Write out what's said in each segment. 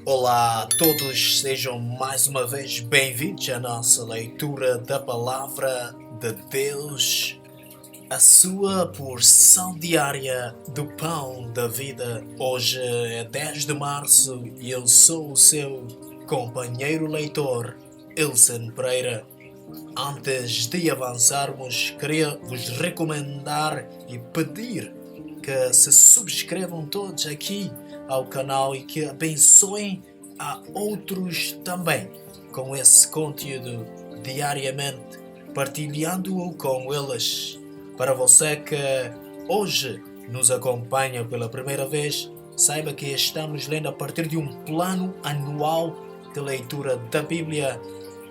Olá a todos, sejam mais uma vez bem-vindos à nossa leitura da Palavra de Deus, a sua porção diária do Pão da Vida. Hoje é 10 de março e eu sou o seu companheiro leitor, Ilson Pereira. Antes de avançarmos, queria vos recomendar e pedir que se subscrevam todos aqui ao canal e que abençoem a outros também com esse conteúdo diariamente, partilhando-o com eles. Para você que hoje nos acompanha pela primeira vez, saiba que estamos lendo a partir de um plano anual de leitura da Bíblia,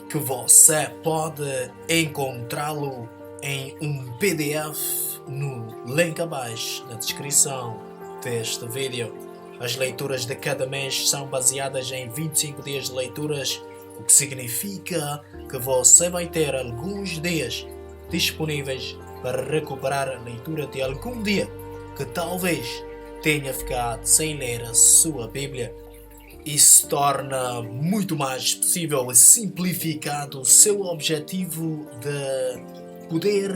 que você pode encontrá-lo em um PDF no link abaixo na descrição deste vídeo. As leituras de cada mês são baseadas em 25 dias de leituras, o que significa que você vai ter alguns dias disponíveis para recuperar a leitura de algum dia que talvez tenha ficado sem ler a sua Bíblia. Isso torna muito mais possível e simplificado o seu objetivo de poder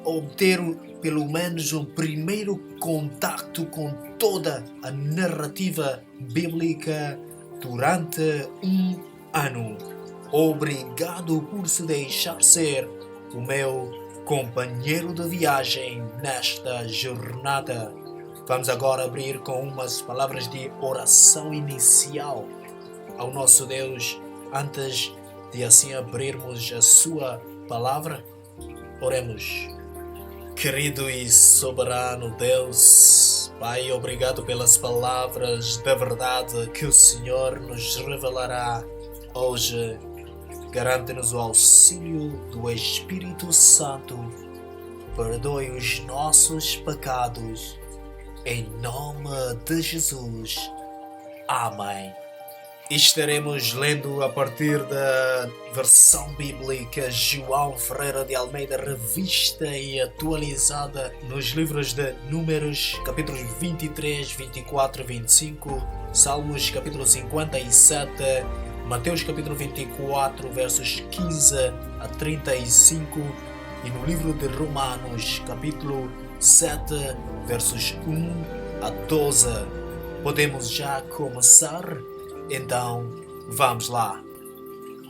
obter pelo menos um primeiro contacto com toda a narrativa bíblica durante um ano. Obrigado por se deixar ser o meu companheiro de viagem nesta jornada. Vamos agora abrir com umas palavras de oração inicial ao nosso Deus. Antes de assim abrirmos a sua palavra, oremos. Querido e soberano Deus, Pai, obrigado pelas palavras da verdade que o Senhor nos revelará hoje. Garante-nos o auxílio do Espírito Santo. Perdoe os nossos pecados. Em nome de Jesus. Amém. Estaremos lendo a partir da versão bíblica João Ferreira de Almeida, revista e atualizada, nos livros de Números, capítulos 23, 24 e 25, Salmos, capítulo 57, Mateus, capítulo 24, versos 15 a 35, e no livro de Romanos, capítulo 7, versos 1 a 12. Podemos já começar? Então, vamos lá.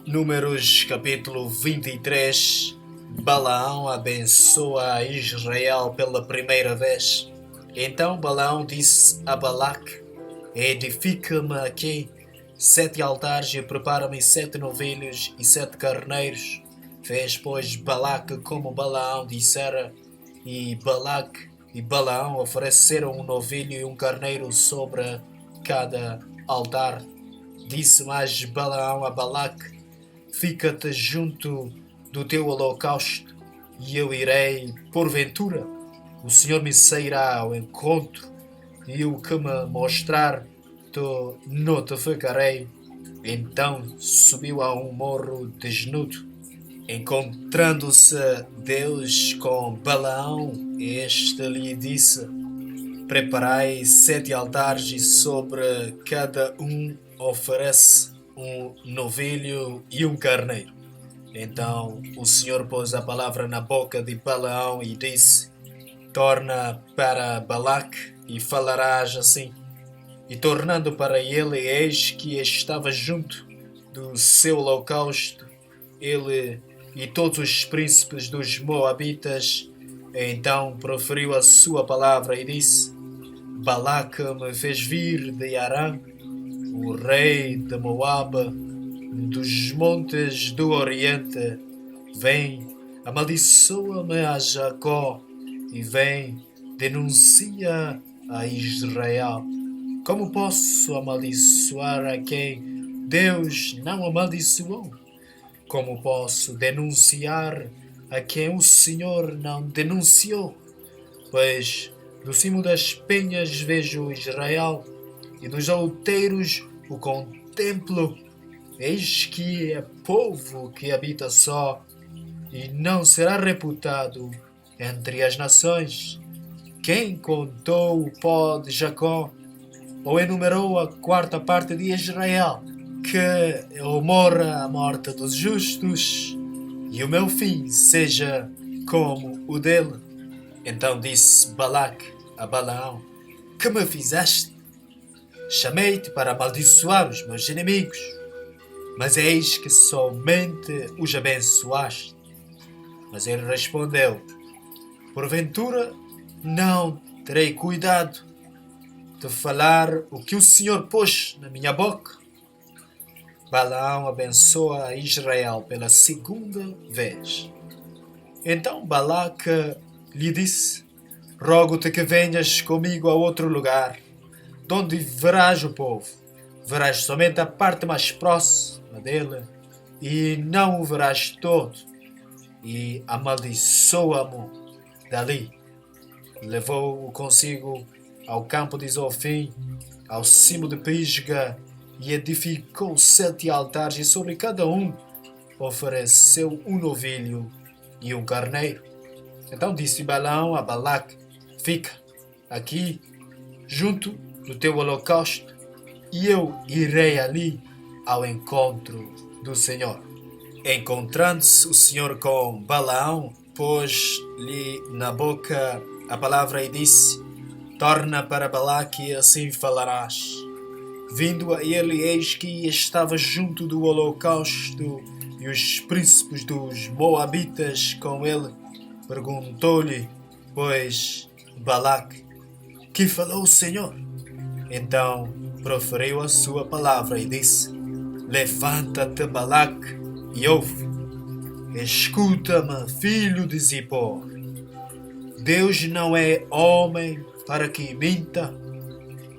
Números, capítulo 23. Balaão abençoa Israel pela primeira vez. Então Balaão disse a Balaque: edifica-me aqui 7 altares e prepara-me 7 novilhos e 7 carneiros. Fez, pois, Balaque como Balaão dissera, e Balaque e Balaão ofereceram um novilho e um carneiro sobre cada altar. Disse mais Balaão a Balaque: fica-te junto do teu holocausto, e eu irei, porventura, o Senhor me sairá ao encontro, e o que me mostrar, tu notificarei. Então subiu a um morro desnudo. Encontrando-se Deus com Balaão, este lhe disse: preparai 7 altares, e sobre cada um oferece um novilho e um carneiro. Então o Senhor pôs a palavra na boca de Balaão e disse: torna para Balaque e falarás assim. E tornando para ele, eis que estava junto do seu holocausto ele e todos os príncipes dos Moabitas. Então proferiu a sua palavra e disse: Balaque me fez vir de Arã, o rei de Moabe, dos montes do Oriente. Vem, amaldiçoa-me a Jacó, e vem, denuncia a Israel. Como posso amaldiçoar a quem Deus não amaldiçoou? Como posso denunciar a quem o Senhor não denunciou? Pois do cimo das penhas vejo Israel, e dos outeiros o contemplo. Eis que é povo que habita só, e não será reputado entre as nações. Quem contou o pó de Jacó? ou enumerou a quarta parte de Israel, que eu morra a morte dos justos e o meu fim seja como o dele. Então disse Balaque a Balaão: Que me fizeste? Chamei-te para amaldiçoar os meus inimigos, mas eis que somente os abençoaste. Mas ele respondeu: Porventura não terei cuidado de falar o que o Senhor pôs na minha boca? Balaão abençoa a Israel pela segunda vez. Então Balaque lhe disse: Rogo-te que venhas comigo a outro lugar, donde verás o povo. Verás somente a parte mais próxima dele, e não o verás todo. E amaldiçoa-mo dali. Levou-o consigo ao campo de Zofim, ao cimo de Pisga, e edificou 7 altares, e sobre cada um ofereceu um novilho e um carneiro. Então disse Balaão a Balaque: Fica aqui, junto do teu holocausto, e eu irei ali ao encontro do Senhor. Encontrando-se o Senhor com Balaão, pôs-lhe na boca a palavra e disse: Torna para Balaque e assim falarás. Vindo a ele, eis que estava junto do holocausto, e os príncipes dos Moabitas com ele. Perguntou-lhe, pois, Balaque: Que falou o Senhor? Então proferiu a sua palavra e disse: Levanta-te, Balaque, e ouve. Escuta-me, filho de Zippor. Deus não é homem para que minta,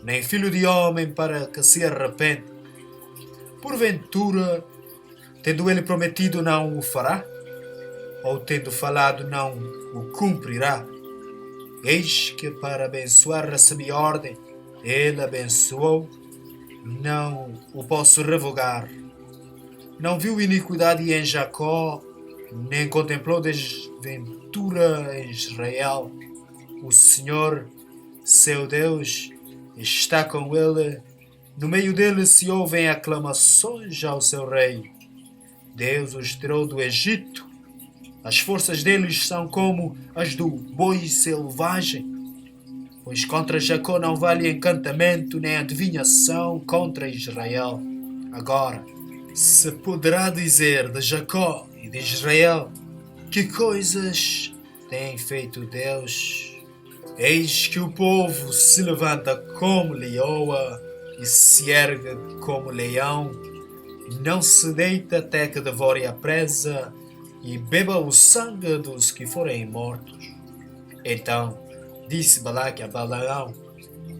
nem filho de homem para que se arrependa. Porventura, tendo ele prometido, não o fará? Ou tendo falado, não o cumprirá? Eis que para abençoar recebi ordem. Ele abençoou, não o posso revogar. Não viu iniquidade em Jacó, nem contemplou desventura em Israel. O Senhor, seu Deus, está com ele. No meio dele se ouvem aclamações ao seu rei. Deus os tirou do Egito. As forças deles são como as do boi selvagem. Pois contra Jacó não vale encantamento nem adivinhação contra Israel. Agora, se poderá dizer de Jacó e de Israel: Que coisas tem feito Deus? Eis que o povo se levanta como leoa e se ergue como leão. Não se deita até que devore a presa e beba o sangue dos que forem mortos. Então disse Balaque a Balaão: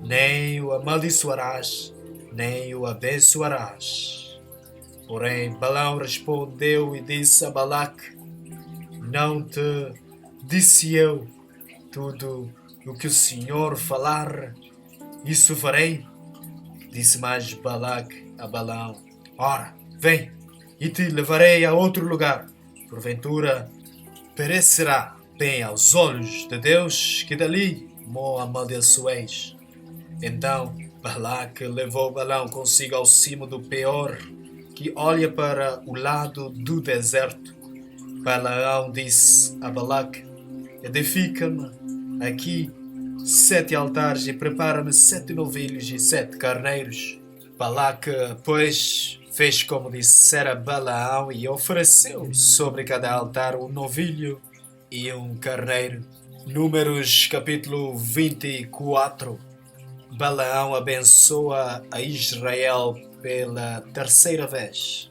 Nem o amaldiçoarás, nem o abençoarás. Porém Balaão respondeu e disse a Balaque: Não te disse eu tudo o que o Senhor falar, isso farei? Disse mais Balaque a Balaão: Ora, vem, e te levarei a outro lugar. Porventura perecerá bem aos olhos de Deus que dali mo amaldiçoeis. Então Balaque levou Balaão consigo ao cimo do Peor, que olha para o lado do deserto. Balaão disse a Balaque: Edifica-me aqui 7 altares e prepara-me 7 novilhos e 7 carneiros. Balaque, pois, fez como dissera Balaão e ofereceu sobre cada altar um novilho e um carneiro. Números capítulo 24. Balaão abençoa a Israel pela terceira vez.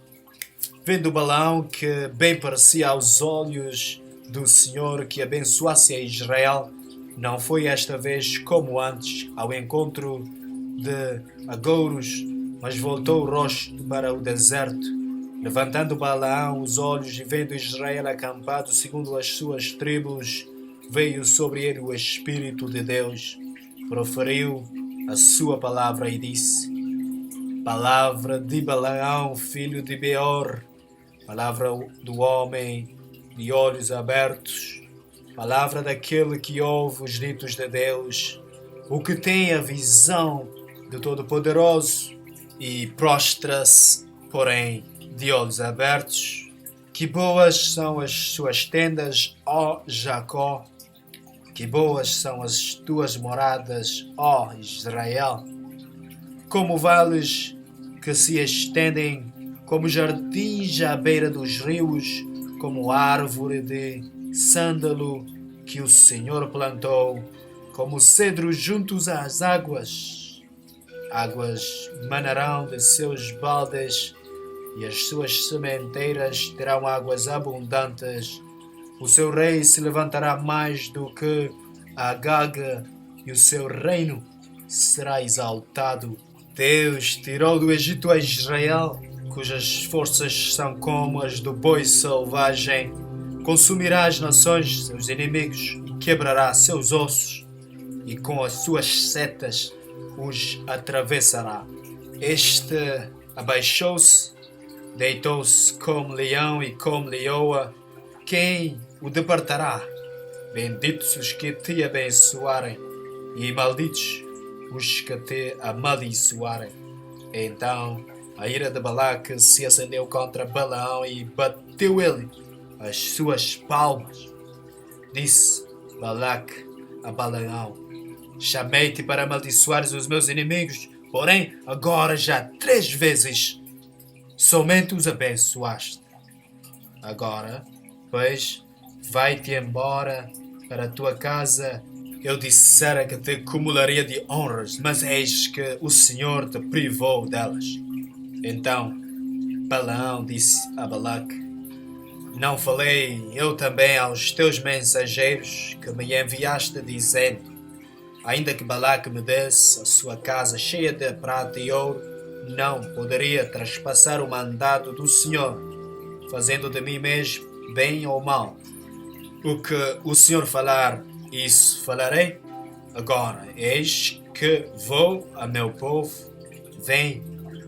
Vendo Balaão que bem parecia aos olhos do Senhor que abençoasse a Israel, não foi esta vez como antes ao encontro de agouros, mas voltou o rosto para o deserto. Levantando Balaão os olhos e vendo Israel acampado segundo as suas tribos, veio sobre ele o Espírito de Deus. Proferiu a sua palavra e disse: Palavra de Balaão, filho de Beor, palavra do homem de olhos abertos, palavra daquele que ouve os ditos de Deus, o que tem a visão do Todo-Poderoso e prostra-se, porém, de olhos abertos. Que boas são as suas tendas, ó Jacó! Que boas são as tuas moradas, ó Israel! Como vales que se estendem, como jardins à beira dos rios, como árvore de sândalo que o Senhor plantou, como cedros juntos às águas. Águas manarão de seus baldes e as suas sementeiras terão águas abundantes. O seu rei se levantará mais do que a Agag e o seu reino será exaltado. Deus tirou do Egito a Israel, cujas forças são como as do boi selvagem. Consumirá as nações, seus inimigos, e quebrará seus ossos, e com as suas setas os atravessará. Este abaixou-se, deitou-se como leão e como leoa. Quem o departará? Benditos os que te abençoarem, e malditos os que te amaldiçoarem. Então a ira de Balaque se acendeu contra Balaão e bateu ele as suas palmas. Disse Balaque a Balaão: chamei-te para amaldiçoares os meus inimigos, porém agora já 3 vezes somente os abençoaste. Agora, pois, vai-te embora para a tua casa. Eu dissera que te acumularia de honras, mas eis que o Senhor te privou delas. Então Balaão disse a Balaque: não falei eu também aos teus mensageiros que me enviaste, dizendo: ainda que Balaque me desse a sua casa cheia de prata e ouro, não poderia traspassar o mandado do Senhor, fazendo de mim mesmo bem ou mal. O que o Senhor falar, isso falarei. Agora, eis que vou a meu povo. Vem,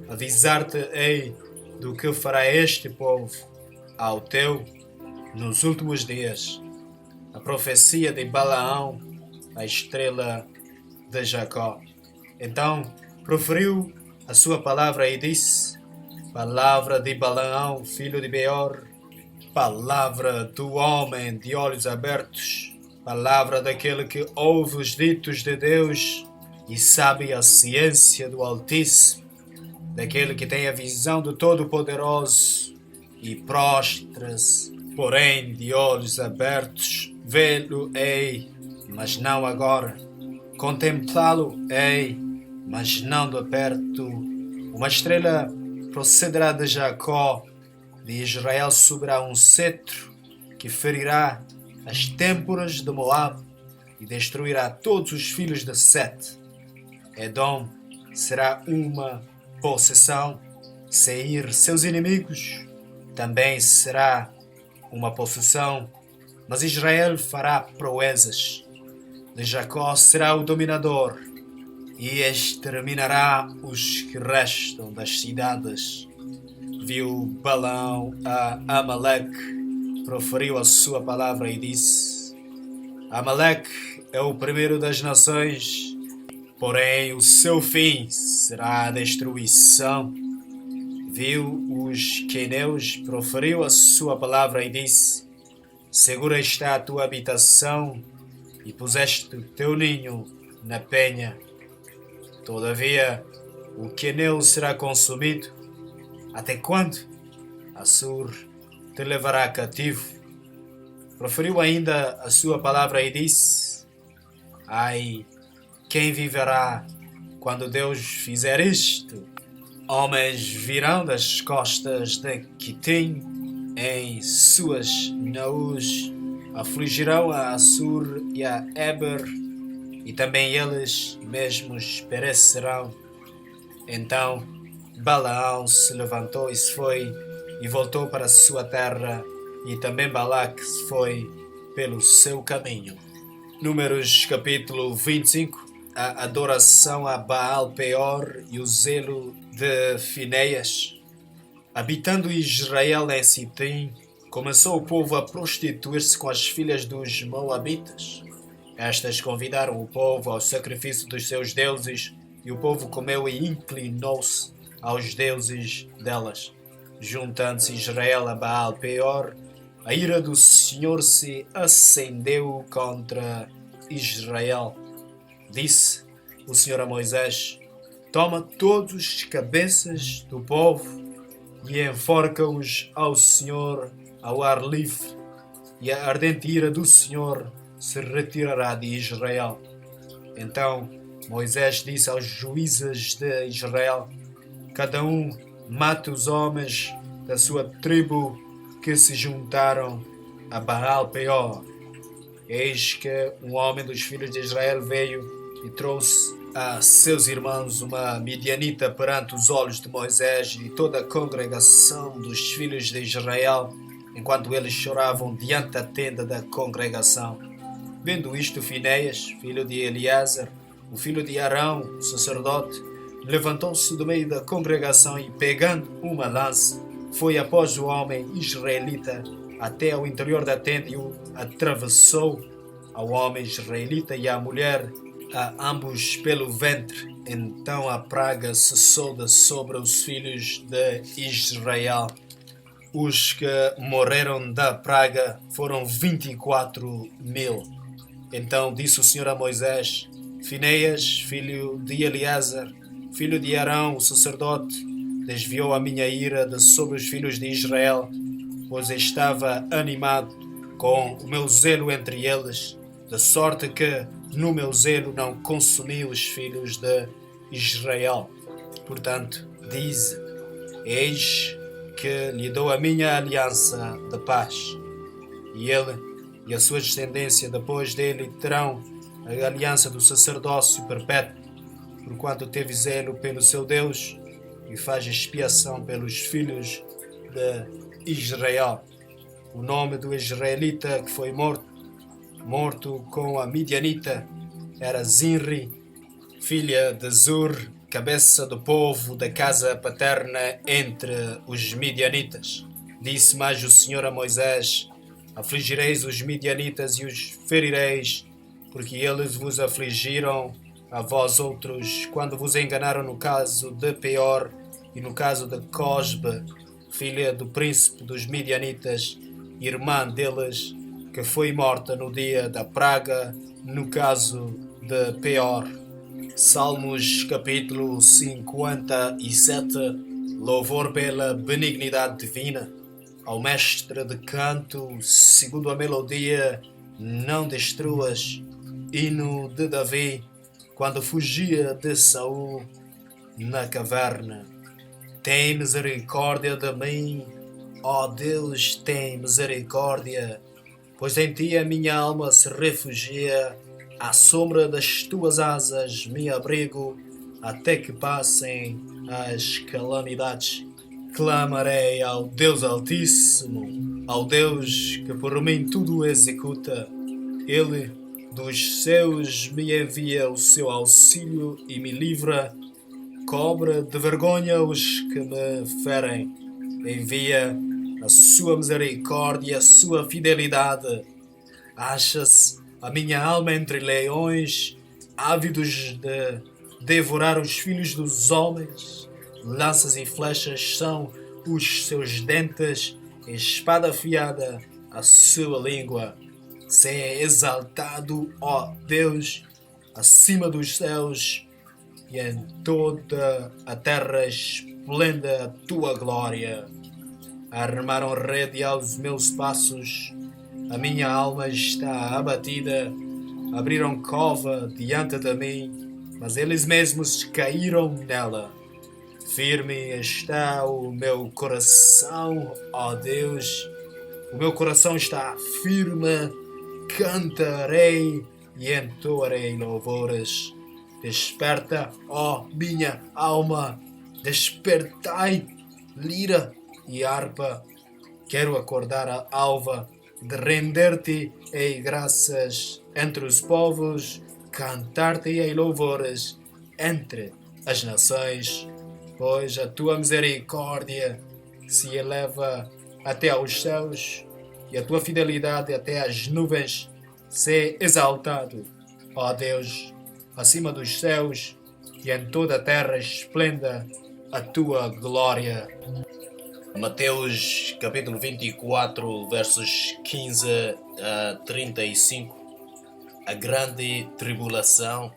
avisar-te-ei do que fará este povo ao teu nos últimos dias. A profecia de Balaão, a estrela de Jacó. Então proferiu a sua palavra e disse: palavra de Balaão, filho de Beor, palavra do homem de olhos abertos, palavra daquele que ouve os ditos de Deus e sabe a ciência do Altíssimo, daquele que tem a visão do Todo-Poderoso e prostra-se, porém de olhos abertos. Vê-lo-ei, mas não agora. Contemplá-lo-ei, mas não de perto. Uma estrela procederá de Jacó, de Israel subirá um cetro que ferirá as têmporas de Moabe e destruirá todos os filhos de Sete. Edom será uma possessão, Seir seus inimigos também será uma possessão, mas Israel fará proezas. De Jacó será o dominador e exterminará os que restam das cidades. Viu Balaão a Amaleque, proferiu a sua palavra e disse: Amaleque é o primeiro das nações, porém o seu fim será a destruição. Viu os queneus, proferiu a sua palavra e disse: segura está a tua habitação e puseste o teu ninho na penha. Todavia o queneu será consumido. Até quando? Assur te levará cativo. Proferiu ainda a sua palavra e disse: ai, quem viverá quando Deus fizer isto? Homens virão das costas de Quitim em suas naus, afligirão a Assur e a Eber, e também eles mesmos perecerão. Então Balaão se levantou e se foi, e voltou para a sua terra, e também Balaque se foi pelo seu caminho. Números capítulo 25. A adoração a Baal Peor e o zelo de Finéias. Habitando Israel em Sitim, começou o povo a prostituir-se com as filhas dos Moabitas. Estas convidaram o povo ao sacrifício dos seus deuses E o povo comeu e inclinou-se aos deuses delas. Juntando-se Israel a Baal Peor, a ira do Senhor se acendeu contra Israel. Disse o Senhor a Moisés: toma todos os cabeças do povo e enforca-os ao Senhor ao ar livre, e a ardente ira do Senhor se retirará de Israel. Então Moisés disse aos juízes de Israel: cada um mate os homens da sua tribo que se juntaram a Baal Peor. Eis que um homem dos filhos de Israel veio e trouxe a seus irmãos uma midianita perante os olhos de Moisés e toda a congregação dos filhos de Israel, enquanto eles choravam diante da tenda da congregação. Vendo isto, Finéias, filho de Eleazar, o filho de Arão, o sacerdote, levantou-se do meio da congregação e, pegando uma lança, foi após o homem israelita até ao interior da tenda e o atravessou ao homem israelita e à mulher, a ambos pelo ventre. Então a praga cessou de sobre os filhos de Israel. Os que morreram da praga foram 24.000. Então disse o Senhor a Moisés: Finéias, filho de Eleazar, filho de Arão, o sacerdote, desviou a minha ira de sobre os filhos de Israel, pois estava animado com o meu zelo entre eles, de sorte que no meu zelo não consumi os filhos de Israel. Portanto, dize: eis que lhe dou a minha aliança de paz, e ele e a sua descendência depois dele terão a aliança do sacerdócio perpétuo, porquanto teve zelo pelo seu Deus e faz expiação pelos filhos de Israel. O nome do israelita que foi morto com a midianita, era Zinri, filha de Zur, cabeça do povo da casa paterna entre os midianitas. Disse mais o Senhor a Moisés: afligireis os midianitas e os ferireis, porque eles vos afligiram a vós outros, quando vos enganaram no caso de Peor e no caso de Cosbe, filha do príncipe dos midianitas, irmã deles, que foi morta no dia da praga, no caso de Peor. Salmos capítulo 57. Louvor pela benignidade divina. Ao mestre de canto, segundo a melodia, não destruas. Hino de Davi, quando fugia de Saul na caverna. Tem misericórdia de mim, ó Deus, tem misericórdia, pois em ti a minha alma se refugia, à sombra das tuas asas me abrigo, até que passem as calamidades. Clamarei ao Deus Altíssimo, ao Deus que por mim tudo executa. Ele dos céus me envia o seu auxílio e me livra. Cobre de vergonha os que me ferem. Envia a sua misericórdia e a sua fidelidade. Acha-se a minha alma entre leões, ávidos de devorar os filhos dos homens. Lanças e flechas são os seus dentes, espada afiada a sua língua. Seja exaltado, ó Deus, acima dos céus, e em toda a terra esplenda a tua glória. Armaram rede aos meus passos, a minha alma está abatida. Abriram cova diante de mim, mas eles mesmos caíram nela. Firme está o meu coração, ó Deus, o meu coração está firme. Cantarei e entoarei louvores. Desperta, ó minha alma, despertai, lira e harpa. Quero acordar a alva, de render-te-ei graças entre os povos, cantar-te-ei louvores entre as nações, pois a tua misericórdia se eleva até aos céus e a tua fidelidade até às nuvens. Sê exaltado, ó Deus, acima dos céus, e em toda a terra esplenda a tua glória. Mateus capítulo 24, versos 15 a 35. A grande tribulação.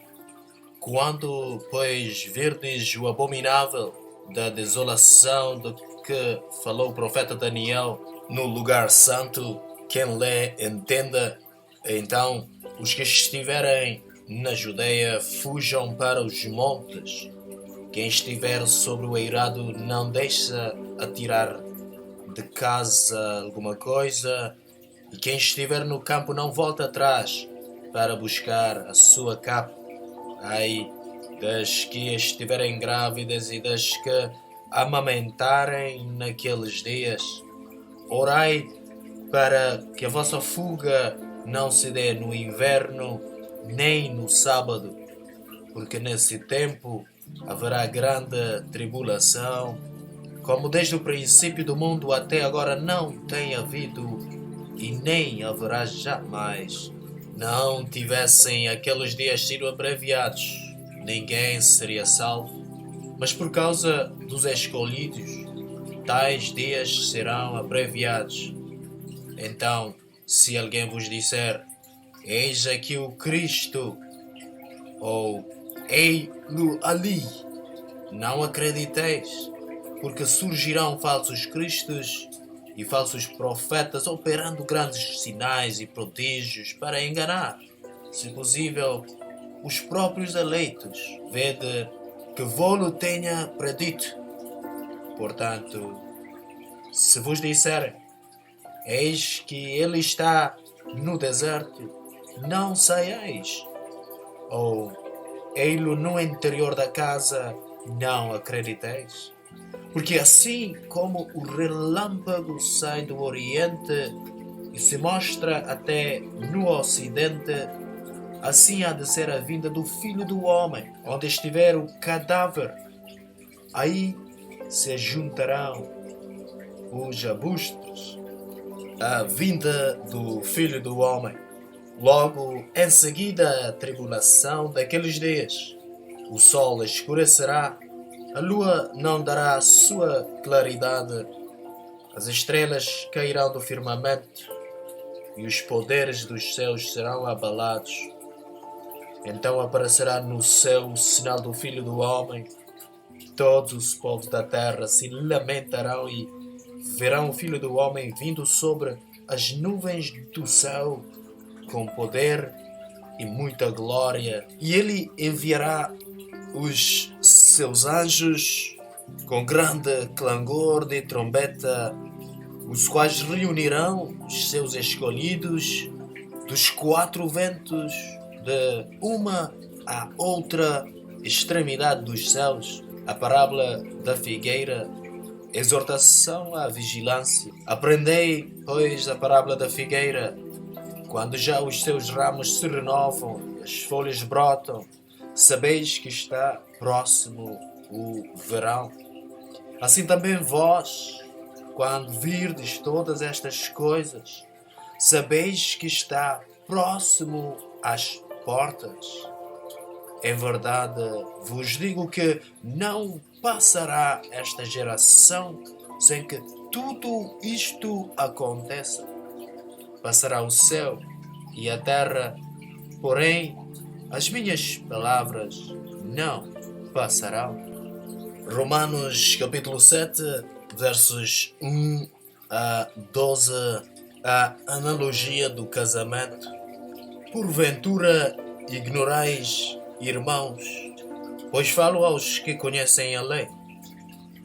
Quando, pois, verdes o abominável da desolação de que falou o profeta Daniel no lugar santo, quem lê entenda. Então os que estiverem na Judeia fujam para os montes. Quem estiver sobre o eirado não deixa atirar de casa alguma coisa, e quem estiver no campo não volta atrás para buscar a sua capa. Ai das que estiverem grávidas e das que amamentarem naqueles dias. Orai para que a vossa fuga não se dê no inverno nem no sábado, porque nesse tempo haverá grande tribulação, como desde o princípio do mundo até agora não tem havido e nem haverá jamais. Não tivessem aqueles dias sido abreviados, ninguém seria salvo, mas por causa dos escolhidos, tais dias serão abreviados. Então, se alguém vos disser, eis aqui o Cristo, ou ei-lo ali, não acrediteis, porque surgirão falsos cristos e falsos profetas operando grandes sinais e prodígios para enganar, se possível, os próprios eleitos. Vede que vou-lo tenha predito. Portanto, se vos disserem, eis que ele está no deserto, não saiais, ou ei-lo no interior da casa, não acrediteis. Porque assim como o relâmpago sai do Oriente e se mostra até no Ocidente, assim há de ser a vinda do Filho do Homem. Onde estiver o cadáver, aí se juntarão os arbustos. A vinda do Filho do Homem. Logo em seguida a tribulação daqueles dias. O sol escurecerá, a lua não dará a sua claridade, as estrelas cairão do firmamento e os poderes dos céus serão abalados. Então aparecerá no céu o sinal do Filho do Homem. Todos os povos da terra se lamentarão e verão o Filho do Homem vindo sobre as nuvens do céu com poder e muita glória. E ele enviará os seus anjos com grande clangor de trombeta, os quais reunirão os seus escolhidos dos quatro ventos, de uma à outra extremidade dos céus. A parábola da figueira, exortação à vigilância. Aprendei, pois, a parábola da figueira. Quando já os seus ramos se renovam e as folhas brotam, sabeis que está próximo o verão. Assim também vós, quando virdes todas estas coisas, sabeis que está próximo às portas. Em verdade vos digo que não passará esta geração sem que tudo isto aconteça. Passará o céu e a terra, porém as minhas palavras não passarão. Romanos capítulo 7, versos 1 a 12, a analogia do casamento. Porventura ignorais, irmãos, pois falo aos que conhecem a lei,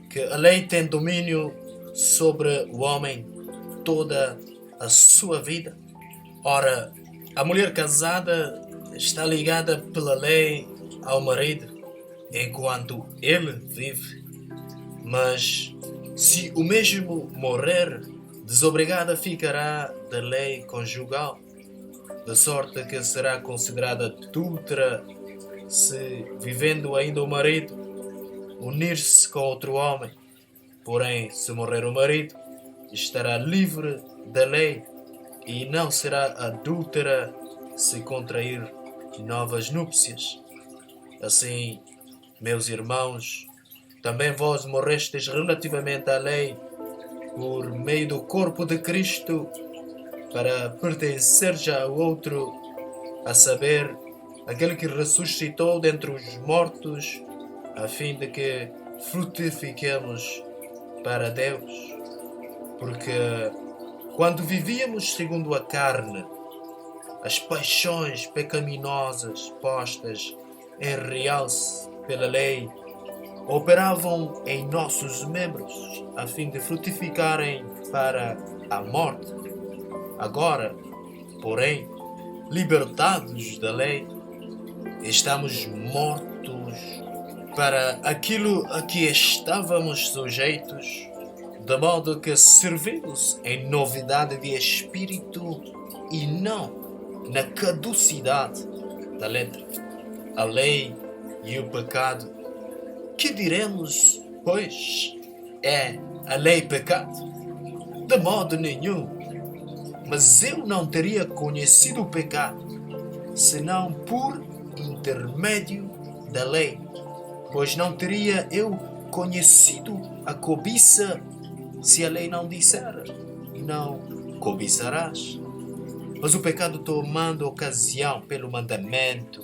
que a lei tem domínio sobre o homem toda a sua vida. Ora, a mulher casada está ligada pela lei ao marido, enquanto ele vive. Mas, se o mesmo morrer, desobrigada ficará da lei conjugal, de sorte que será considerada adúltera se, vivendo ainda o marido, unir-se com outro homem. Porém, se morrer o marido, estará livre da lei e não será adúltera se contrair novas núpcias. Assim, meus irmãos, também vós morrestes relativamente à lei por meio do corpo de Cristo para pertencer já ao outro, a saber, aquele que ressuscitou dentre os mortos, a fim de que frutifiquemos para Deus. Porque quando vivíamos segundo a carne, as paixões pecaminosas postas em realce pela lei operavam em nossos membros a fim de frutificarem para a morte. Agora, porém, libertados da lei, estamos mortos para aquilo a que estávamos sujeitos, de modo que servimos em novidade de espírito e não na caducidade da letra. A lei e o pecado. Que diremos, pois? É a lei pecado? De modo nenhum. Mas eu não teria conhecido o pecado, senão por intermédio da lei. Pois não teria eu conhecido a cobiça se a lei não disser, não cobiçarás. Mas o pecado, tomando ocasião pelo mandamento,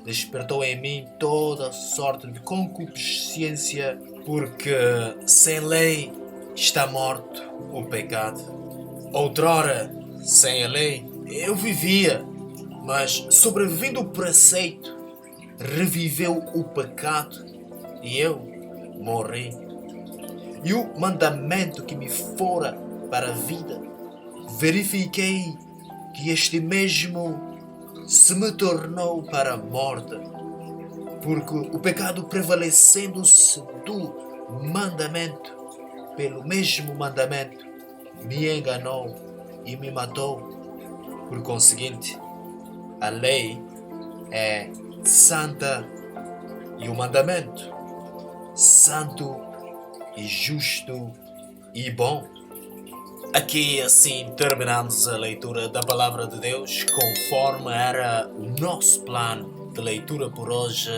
despertou em mim toda sorte de concupiscência, porque sem lei está morto o pecado. Outrora, sem a lei, eu vivia, mas sobrevindo o preceito, reviveu o pecado e eu morri. E o mandamento que me fora para a vida, verifiquei que este mesmo se me tornou para a morte, porque o pecado, prevalecendo-se do mandamento, pelo mesmo mandamento, me enganou e me matou. Por conseguinte, a lei é santa e o mandamento santo e justo e bom. Aqui assim terminamos a leitura da Palavra de Deus, conforme era o nosso plano de leitura por hoje.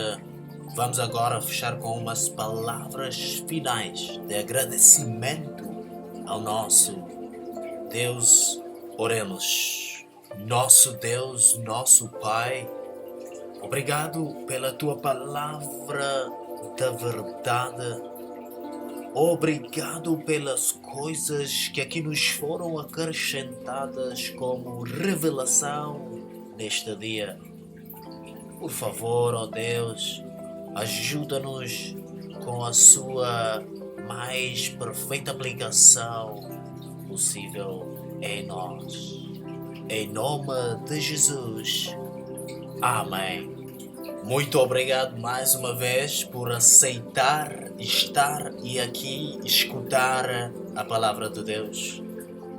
Vamos agora fechar com umas palavras finais de agradecimento ao nosso Deus. Oremos. Nosso Deus, nosso Pai, obrigado pela Tua Palavra da verdade. Obrigado pelas coisas que aqui nos foram acrescentadas como revelação neste dia. Por favor, ó Deus, ajuda-nos com a sua mais perfeita aplicação possível em nós. Em nome de Jesus. Amém. Muito obrigado mais uma vez por aceitar estar e aqui escutar a Palavra de Deus.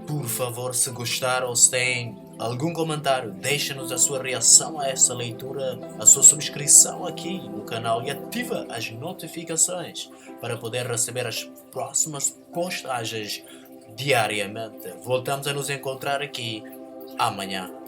Por favor, se gostar ou se tem algum comentário, deixe-nos a sua reação a essa leitura, a sua subscrição aqui no canal e ativa as notificações para poder receber as próximas postagens diariamente. Voltamos a nos encontrar aqui amanhã.